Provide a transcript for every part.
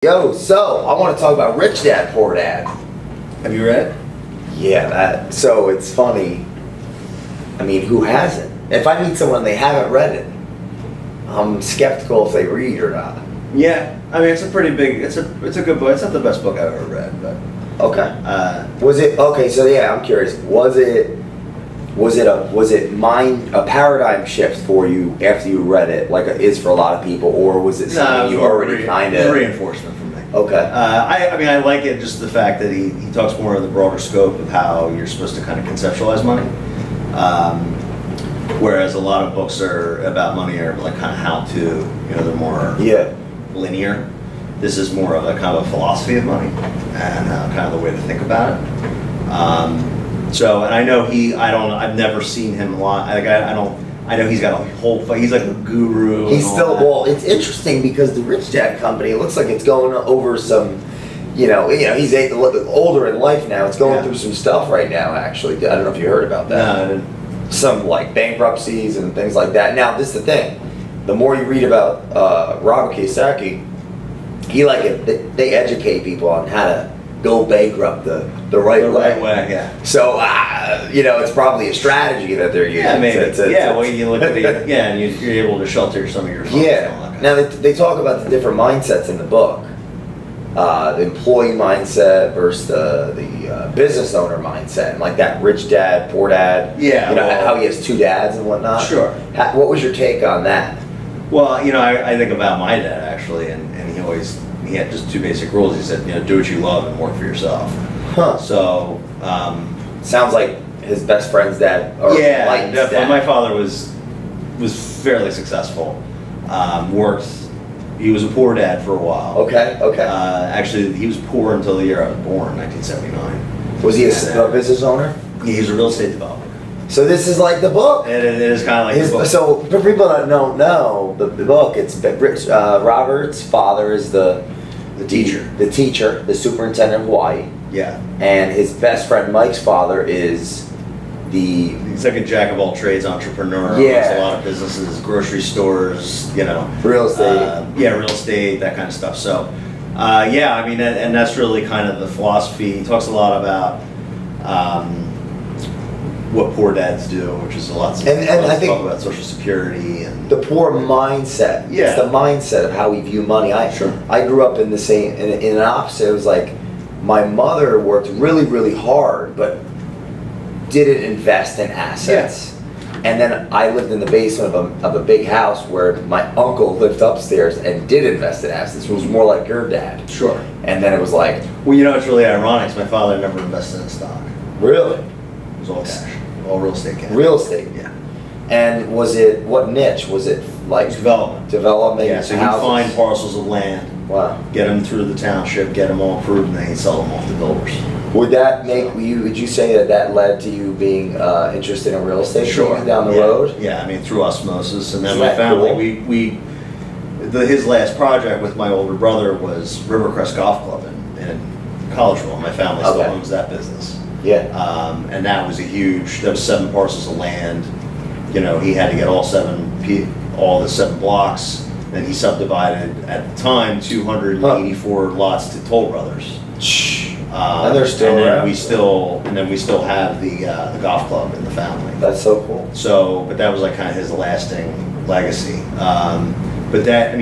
Yo, so I want to talk about Rich Dad Poor Dad. Have you read? Yeah, so it's funny. I mean, who hasn't? If I meet someone and they haven't read it, I'm skeptical if they read or not. Yeah, I mean it's a pretty big. It's a good book. It's not the best book I've ever read, but Okay. Was it okay? So yeah, I'm curious. Was it a paradigm shift for you after you read it, like it is for a lot of people, or was it something you already kind of reinforcement for me? Okay. I mean I like it, just the fact that he talks more of the broader scope of how you're supposed to kind of conceptualize money. Whereas a lot of books are about money are like kind of how to, they're more linear. This is more of a kind of a philosophy of money and kind of the way to think about it. And I know I've never seen him live. I know he's got a whole, he's like a guru. It's interesting because the Rich Dad Company, it looks like it's going over some, he's older in life now. It's going through some stuff right now, actually. I don't know if you heard about that. No, I didn't. Some like bankruptcies and things like that. Now, this is the thing. The more you read about Robert Kiyosaki, they educate people on how to go bankrupt the right way. Yeah. So, it's probably a strategy that they're using. Yeah, maybe. You look at it, and you're able to shelter some of your funds. Yeah. Now, they talk about the different mindsets in the book. The employee mindset versus the business owner mindset, and like that rich dad, poor dad. Yeah. How he has two dads and whatnot. Sure. What was your take on that? Well, I think about my dad actually, and he had just two basic rules. He said, do what you love and work for yourself. Huh. So, sounds like his best friend's dad. Definitely. Dad. My father was fairly successful. He was a poor dad for a while. Okay. Actually, he was poor until the year I was born, 1979. Was he a business owner? He was a real estate developer. So this is like the book. It is kind of like the book. So for people that don't know the book, it's Robert's father is the teacher, the superintendent of Hawaii. Yeah. And his best friend Mike's father is he's like a jack of all trades entrepreneur. Yeah. Owns a lot of businesses, grocery stores, real estate. Real estate, that kind of stuff. So, and that's really kind of the philosophy. He talks a lot about what poor dads do, which is a lot. And I think talk about Social Security and the poor mindset. Yeah. It's the mindset of how we view money. I grew up in the same in an opposite. It was like my mother worked really, really hard, but didn't invest in assets. Yeah. And then I lived in the basement of a big house where my uncle lived upstairs and did invest in assets. It was more like your dad. Sure. And then it was like, well, it's really ironic. 'Cause my father never invested in stock. Really? It was all cash, all real estate cash. Real estate. Yeah. And was it what niche? Was it like development? Development. Yeah. So he'd find parcels of land. Wow. Get them through the township, get them all approved, and then he'd sell them off to builders. Would that make you? Would you say that led to you being interested in real estate? Sure. Down the road. Yeah, through osmosis, and then Isn't my that family. Cool? His last project with my older brother was Rivercrest Golf Club in Collegeville. My family still owns that business. Yeah. And that was that was 7 parcels of land. He had to get all the 7 blocks. Then he subdivided at the time 284 lots to Toll Brothers. And they're still around. And then we still have the golf club in the family. That's so cool. But that was like kind of his lasting legacy.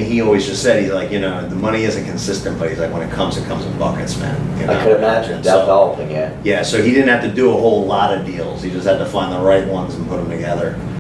He always just said, he's like, the money isn't consistent, but he's like, when it comes in buckets, man. I could imagine developing it. Yeah, so he didn't have to do a whole lot of deals. He just had to find the right ones and put them together.